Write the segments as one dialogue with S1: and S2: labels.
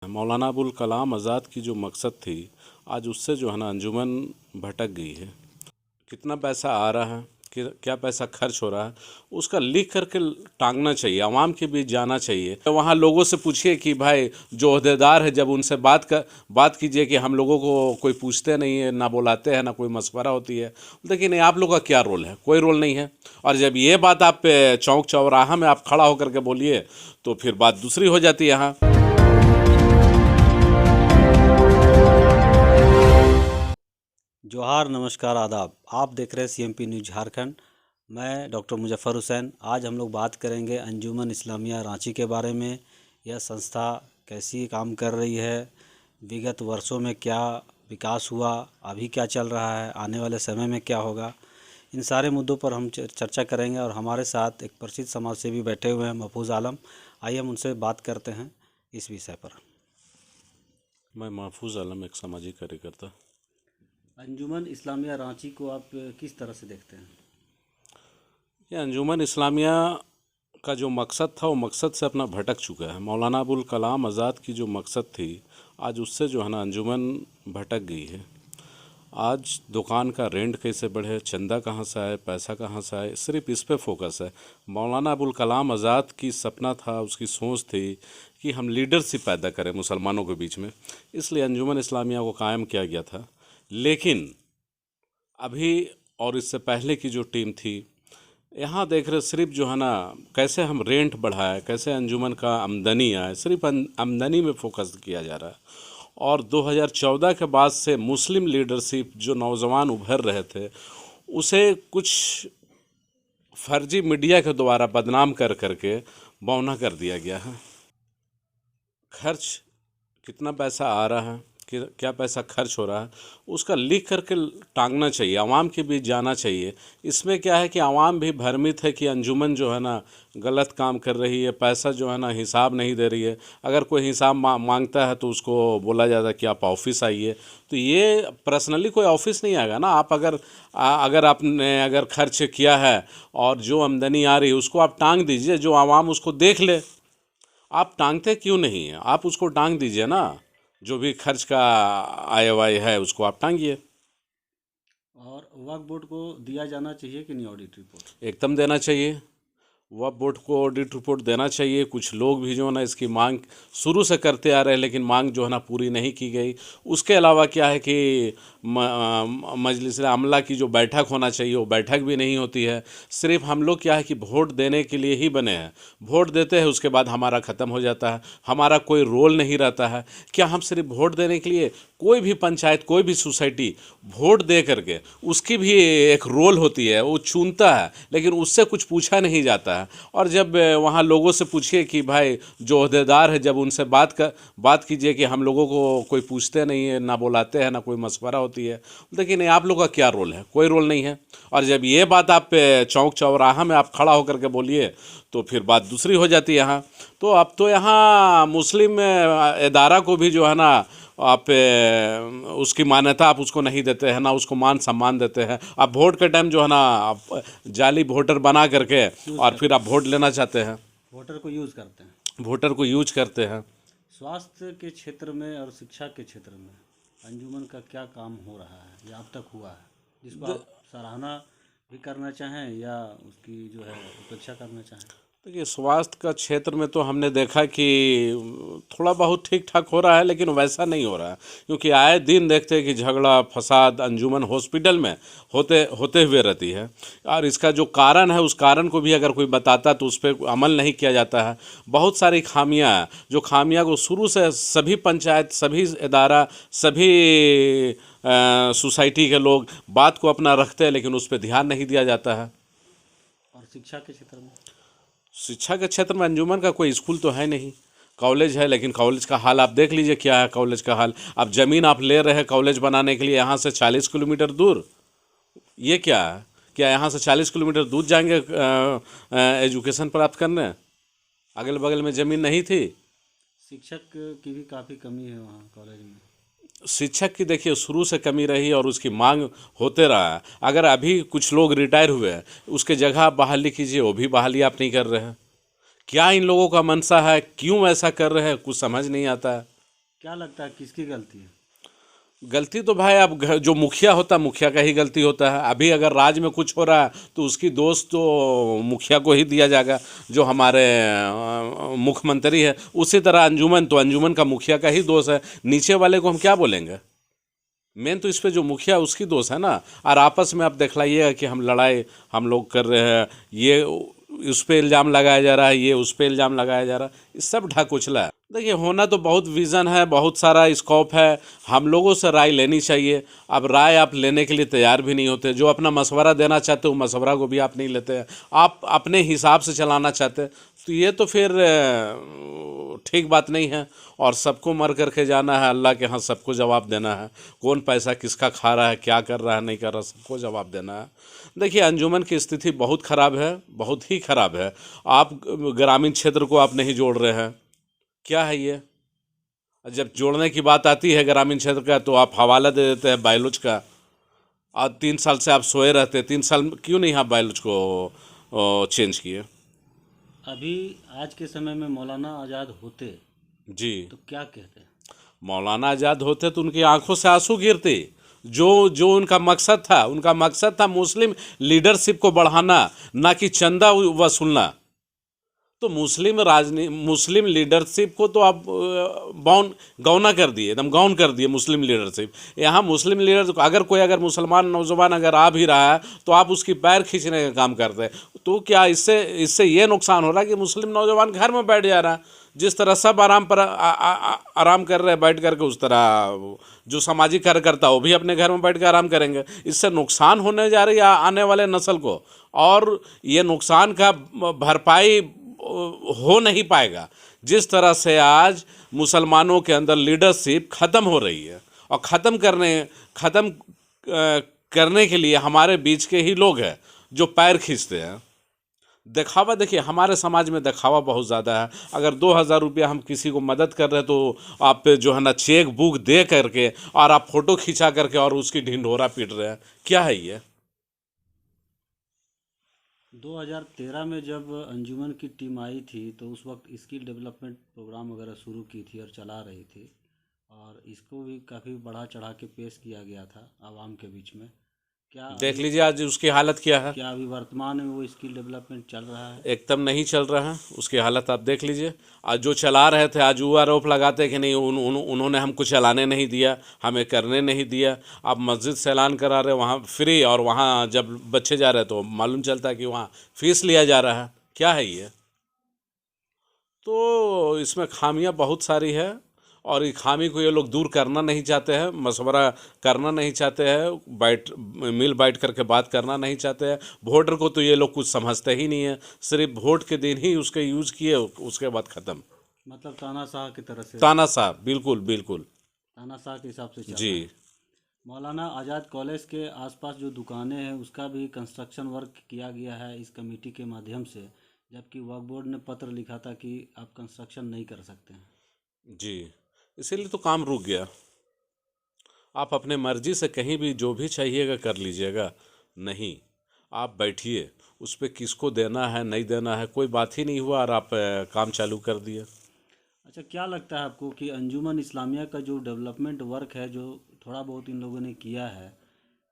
S1: मौलाना अबुल कलाम आज़ाद की जो मकसद थी, आज उससे जो है ना अंजुमन भटक गई है। कितना पैसा आ रहा है, क्या पैसा खर्च हो रहा है, उसका लिख करके टांगना चाहिए, आवाम के बीच जाना चाहिए। तो वहाँ लोगों से पूछिए कि भाई जो ओहदेदार है, जब उनसे बात कीजिए कि हम लोगों को कोई पूछते नहीं है, ना बुलाते हैं, ना कोई मशवरा होती है। लेकिन नहीं, आप लोग का क्या रोल है? कोई रोल नहीं है। और जब ये बात आप चौक चौराहा में आप खड़ा होकर के बोलिए तो फिर बात दूसरी हो जाती है। यहाँ
S2: जोहार, नमस्कार, आदाब। आप देख रहे हैं CMP न्यूज़ झारखंड। मैं डॉक्टर मुजफ्फर हुसैन। आज हम लोग बात करेंगे अंजुमन इस्लामिया रांची के बारे में। यह संस्था कैसी काम कर रही है, विगत वर्षों में क्या विकास हुआ, अभी क्या चल रहा है, आने वाले समय में क्या होगा, इन सारे मुद्दों पर हम चर्चा करेंगे। और हमारे साथ एक प्रसिद्ध समाजसेवी बैठे हुए हैं, महफूज आलम। आइए हम उनसे बात करते हैं इस विषय पर।
S1: मैं महफूज आलम, एक सामाजिक कार्यकर्ता।
S2: अंजुमन इस्लामिया रांची को आप किस तरह से देखते हैं?
S1: ये अंजुमन इस्लामिया का जो मकसद था, वो मकसद से अपना भटक चुका है। मौलाना अबुल कलाम आज़ाद की जो मकसद थी, आज उससे जो है ना अंजुमन भटक गई है। आज दुकान का रेंट कैसे बढ़े, चंदा कहाँ से आए, पैसा कहाँ से आए, सिर्फ इस पे फोकस है। मौलाना अबुल कलाम आज़ाद की सपना था, उसकी सोच थी कि हम लीडरशिप पैदा करें मुसलमानों के बीच में, इसलिए अंजुमन इस्लामिया को कायम किया गया था। लेकिन अभी और इससे पहले की जो टीम थी, यहाँ देख रहे सिर्फ जो है ना कैसे हम रेंट बढ़ाए, कैसे अंजुमन का आमदनी आए, सिर्फ आमदनी में फोकस किया जा रहा है। और 2014 के बाद से मुस्लिम लीडरशिप जो नौजवान उभर रहे थे, उसे कुछ फर्जी मीडिया के द्वारा बदनाम कर करके बौना कर दिया गया है। खर्च कितना पैसा आ रहा है, क्या पैसा खर्च हो रहा है, उसका लिख करके टांगना चाहिए, आवाम के बीच जाना चाहिए। इसमें क्या है कि आवाम भी भ्रमित है कि अंजुमन जो है ना गलत काम कर रही है, पैसा जो है ना हिसाब नहीं दे रही है। अगर कोई हिसाब मांगता है तो उसको बोला जाता है कि आप ऑफिस आइए। तो ये पर्सनली कोई ऑफिस नहीं आएगा ना। आप अगर आपने अगर खर्च किया है और जो आमदनी आ रही है उसको आप टांग दीजिए, जो आवाम उसको देख ले। आप टांगते क्यों नहीं हैं? आप उसको टांग दीजिए ना, जो भी खर्च का आय वाय है उसको आप टांगिए।
S2: और वक्फ बोर्ड को दिया जाना चाहिए कि नहीं ऑडिट रिपोर्ट?
S1: एकदम देना चाहिए, वक्फ बोर्ड को ऑडिट रिपोर्ट देना चाहिए। कुछ लोग भी जो है ना इसकी मांग शुरू से करते आ रहे हैं, लेकिन मांग जो है ना पूरी नहीं की गई। उसके अलावा क्या है कि मजलिस आमला की जो बैठक होना चाहिए वो बैठक भी नहीं होती है। सिर्फ हम लोग क्या है कि वोट देने के लिए ही बने हैं, वोट देते हैं, उसके बाद हमारा ख़त्म हो जाता है, हमारा कोई रोल नहीं रहता है। क्या हम सिर्फ वोट देने के लिए, कोई भी पंचायत, कोई भी सोसाइटी वोट दे करके उसकी भी एक रोल होती है, वो चुनता है, लेकिन उससे कुछ पूछा नहीं जाता है। और जब वहाँ लोगों से पूछिए कि भाई जो ओहदेदार है, जब उनसे बात कीजिए कि हम लोगों को कोई पूछते नहीं है, ना बुलाते हैं, ना कोई मशवरा होती है। लेकिन नहीं, आप लोग का क्या रोल है? कोई रोल नहीं है। और जब ये बात आप चौक चौराहा में आप खड़ा होकर के बोलिए तो फिर बात दूसरी हो जाती है। यहाँ तो अब तो यहाँ मुस्लिम इदारा को भी जो है ना आप उसकी मान्यता आप उसको नहीं देते हैं, ना उसको मान सम्मान देते हैं। आप वोट के टाइम जो है ना आप जाली वोटर बना करके और फिर आप वोट लेना चाहते हैं,
S2: वोटर को यूज़ करते हैं।
S1: वोटर को यूज करते हैं।
S2: स्वास्थ्य के क्षेत्र में और शिक्षा के क्षेत्र में अंजुमन का क्या काम हो रहा है या अब तक हुआ है, जिसको आप सराहना भी करना चाहें या उसकी जो है उपेक्षा करना चाहें?
S1: देखिए, स्वास्थ्य का क्षेत्र में तो हमने देखा कि थोड़ा बहुत ठीक ठाक हो रहा है, लेकिन वैसा नहीं हो रहा है। क्योंकि आए दिन देखते हैं कि झगड़ा फसाद अंजुमन हॉस्पिटल में होते हुए रहती है। और इसका जो कारण है, उस कारण को भी अगर कोई बताता तो उस पर अमल नहीं किया जाता है। बहुत सारी खामियां हैं, जो खामियां को शुरू से सभी पंचायत, सभी इदारा, सभी सोसाइटी के लोग बात को अपना रखते हैं, लेकिन उस पर ध्यान नहीं दिया जाता है।
S2: और शिक्षा के क्षेत्र में?
S1: शिक्षा के क्षेत्र में अंजुमन का कोई स्कूल तो है नहीं। कॉलेज है, लेकिन कॉलेज का हाल आप देख लीजिए क्या है कॉलेज का हाल। आप ज़मीन आप ले रहे हैं कॉलेज बनाने के लिए, यहाँ से 40 किलोमीटर दूर। ये क्या है? क्या यहाँ से 40 किलोमीटर दूर जाएंगे एजुकेशन प्राप्त करने? अगल बगल में ज़मीन नहीं थी।
S2: शिक्षक की भी काफ़ी कमी है वहाँ कॉलेज में।
S1: शिक्षक की देखिए शुरू से कमी रही और उसकी मांग होते रहा है। अगर अभी कुछ लोग रिटायर हुए हैं, उसके जगह आप बहाली कीजिए, वो भी बहाली आप नहीं कर रहे हैं। क्या इन लोगों का मंशा है, क्यों ऐसा कर रहे हैं, कुछ समझ नहीं आता है।
S2: क्या लगता है किसकी गलती है?
S1: गलती तो भाई अब जो मुखिया होता है मुखिया का ही गलती होता है। अभी अगर राज्य में कुछ हो रहा है तो उसकी दोष तो मुखिया को ही दिया जाएगा, जो हमारे मुख्यमंत्री है। उसी तरह अंजुमन, तो अंजुमन का मुखिया का ही दोष है, नीचे वाले को हम क्या बोलेंगे। मेन तो इस पे जो मुखिया है, उसकी दोष है ना। और आपस में आप दिखलाइएगा कि हम लड़ाई हम लोग कर रहे हैं, ये उस पे इल्ज़ाम लगाया जा रहा है, ये उस पे इल्ज़ाम लगाया जा रहा है, ये सब ढाकुचला है। देखिए, होना तो बहुत विज़न है, बहुत सारा स्कोप है, हम लोगों से राय लेनी चाहिए। अब राय आप लेने के लिए तैयार भी नहीं होते, जो अपना मशवरा देना चाहते हो मशवरा को भी आप नहीं लेते हैं, आप अपने हिसाब से चलाना चाहते हैं, तो ये तो फिर ठीक बात नहीं है। और सबको मर करके जाना है, अल्लाह के यहाँ सबको जवाब देना है। कौन पैसा किसका खा रहा है, क्या कर रहा है, नहीं कर रहा, सबको जवाब देना है। देखिए, अंजुमन की स्थिति बहुत ख़राब है, बहुत ही ख़राब है। आप ग्रामीण क्षेत्र को आप नहीं जोड़ रहे हैं, क्या है ये। जब जोड़ने की बात आती है ग्रामीण क्षेत्र का, तो आप हवाला दे देते हैं बायलुच का। आज 3 साल से आप सोए रहते, 3 साल क्यों नहीं आप बायलुच को चेंज किए।
S2: अभी आज के समय में मौलाना आज़ाद होते
S1: जी,
S2: तो क्या कहते?
S1: मौलाना आज़ाद होते तो उनकी आंखों से आंसू गिरते। जो जो उनका मकसद था मुस्लिम लीडरशिप को बढ़ाना, ना कि चंदा वसूलना। तो मुस्लिम लीडरशिप को तो आप गौना कर दिए, एकदम गौन कर दिए मुस्लिम लीडरशिप। यहाँ मुस्लिम लीडर, अगर मुसलमान नौजवान अगर आ भी रहा है तो आप उसकी पैर खींचने का काम करते हैं। तो क्या इससे ये नुकसान हो रहा है कि मुस्लिम नौजवान घर में बैठ जा रहा है। जिस तरह सब आराम कर रहे हैं बैठ करके, उस तरह जो सामाजिक कार्यकर्ता वो भी अपने घर में बैठ कर आराम करेंगे। इससे नुकसान होने जा रही है आने वाले नस्ल को, और ये नुकसान का भरपाई हो नहीं पाएगा। जिस तरह से आज मुसलमानों के अंदर लीडरशिप ख़त्म हो रही है, और ख़त्म करने के लिए हमारे बीच के ही लोग हैं जो पैर खींचते हैं। दिखावा, देखिए हमारे समाज में दिखावा बहुत ज़्यादा है। अगर 2000 रुपया हम किसी को मदद कर रहे हैं तो आप जो है ना चेक बुक दे करके और आप फ़ोटो खिंचा करके और उसकी ढिंढोरा पीट रहे हैं, क्या है ये।
S2: 2013 में जब अंजुमन की टीम आई थी तो उस वक्त स्किल डेवलपमेंट प्रोग्राम वगैरह शुरू की थी और चला रही थी, और इसको भी काफ़ी बढ़ा चढ़ा के पेश किया गया था आवाम के बीच में।
S1: देख लीजिए आज उसकी हालत क्या है।
S2: क्या अभी वर्तमान में वो स्किल डेवलपमेंट चल रहा है?
S1: एकदम नहीं चल रहा है, उसकी हालत आप देख लीजिए। आज जो चला रहे थे आज वो आरोप लगाते कि नहीं उन्होंने हमको चलाने नहीं दिया, हमें करने नहीं दिया। आप मस्जिद से ऐलान करा रहे वहाँ फ्री, और वहाँ जब बच्चे जा रहे तो मालूम चलता है कि वहाँ फीस लिया जा रहा है, क्या है ये। तो इसमें खामियां बहुत सारी है, और ये खामी को ये लोग दूर करना नहीं चाहते हैं, मशवरा करना नहीं चाहते हैं, मिल बैठ करके बात करना नहीं चाहते हैं। वोटर को तो ये लोग कुछ समझते ही नहीं है, सिर्फ वोट के दिन ही उसके यूज़ किए, उसके बाद ख़त्म।
S2: मतलब तानाशाह की तरह से,
S1: तानाशाह, बिल्कुल बिल्कुल
S2: तानाशाह के हिसाब से चल
S1: जी।
S2: रहा है। मौलाना आज़ाद कॉलेज के आसपास जो दुकानें हैं उसका भी कंस्ट्रक्शन वर्क किया गया है इस कमेटी के माध्यम से, जबकि वक्फ बोर्ड ने पत्र लिखा था कि आप कंस्ट्रक्शन नहीं कर सकते हैं।
S1: जी, इसीलिए तो काम रुक गया। आप अपने मर्जी से कहीं भी जो भी चाहिएगा कर लीजिएगा, नहीं आप बैठिए, उस पर किसको देना है नहीं देना है कोई बात ही नहीं हुआ, और आप काम चालू कर दिए।
S2: अच्छा, क्या लगता है आपको कि अंजुमन इस्लामिया का जो डेवलपमेंट वर्क है, जो थोड़ा बहुत इन लोगों ने किया है,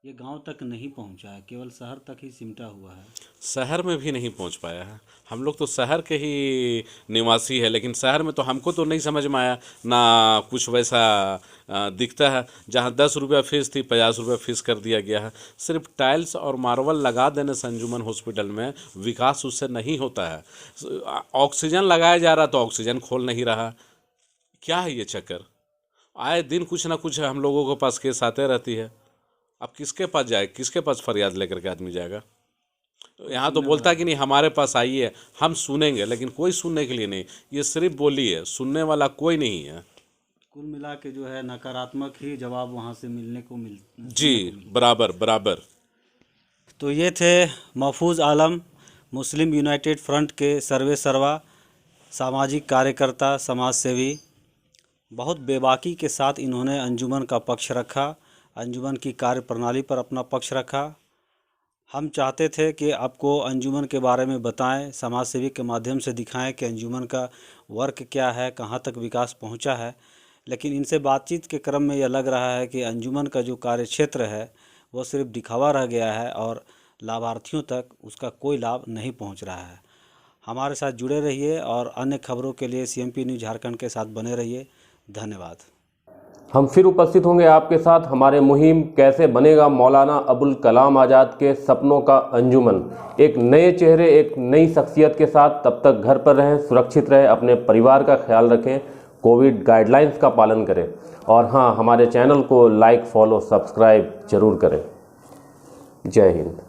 S2: ये गांव तक नहीं पहुंचा है, केवल शहर तक ही सिमटा हुआ है?
S1: शहर में भी नहीं पहुंच पाया है। हम लोग तो शहर के ही निवासी है, लेकिन शहर में तो हमको तो नहीं समझ में आया ना, कुछ वैसा दिखता है। जहां 10 रुपया फीस थी 50 रुपया फीस कर दिया गया है। सिर्फ टाइल्स और मार्बल लगा देने से अंजुमन हॉस्पिटल में विकास उससे नहीं होता है। ऑक्सीजन लगाया जा रहा तो ऑक्सीजन खोल नहीं रहा, क्या है ये चक्कर। आए दिन कुछ ना कुछ हम लोगों के पास केस आते रहती है। अब किसके पास जाए, किसके पास फरियाद लेकर के आदमी जाएगा। यहाँ तो बोलता है कि नहीं हमारे पास आइए हम सुनेंगे, लेकिन कोई सुनने के लिए नहीं, ये सिर्फ बोली है, सुनने वाला कोई नहीं है।
S2: कुल मिला के जो है नकारात्मक ही जवाब वहाँ से मिलने को मिल
S1: जी, बराबर बराबर।
S2: तो ये थे महफूज आलम, मुस्लिम यूनाइटेड फ्रंट के सर्वे सर्वा, सामाजिक कार्यकर्ता, समाज सेवी। बहुत बेबाकी के साथ इन्होंने अंजुमन का पक्ष रखा, अंजुमन की कार्यप्रणाली पर अपना पक्ष रखा। हम चाहते थे कि आपको अंजुमन के बारे में बताएं, समाज सेवी के माध्यम से दिखाएं कि अंजुमन का वर्क क्या है, कहाँ तक विकास पहुंचा है। लेकिन इनसे बातचीत के क्रम में यह लग रहा है कि अंजुमन का जो कार्य क्षेत्र है वो सिर्फ दिखावा रह गया है और लाभार्थियों तक उसका कोई लाभ नहीं पहुंच रहा है। हमारे साथ जुड़े रहिए और अन्य खबरों के लिए CMP न्यूज़ झारखंड के साथ बने रहिए। धन्यवाद।
S3: हम फिर उपस्थित होंगे आपके साथ हमारे मुहिम कैसे बनेगा मौलाना अबुल कलाम आज़ाद के सपनों का अंजुमन, एक नए चेहरे, एक नई शख्सियत के साथ। तब तक घर पर रहें, सुरक्षित रहें, अपने परिवार का ख्याल रखें, कोविड गाइडलाइंस का पालन करें और हाँ, हमारे चैनल को लाइक, फॉलो, सब्सक्राइब जरूर करें। जय हिंद।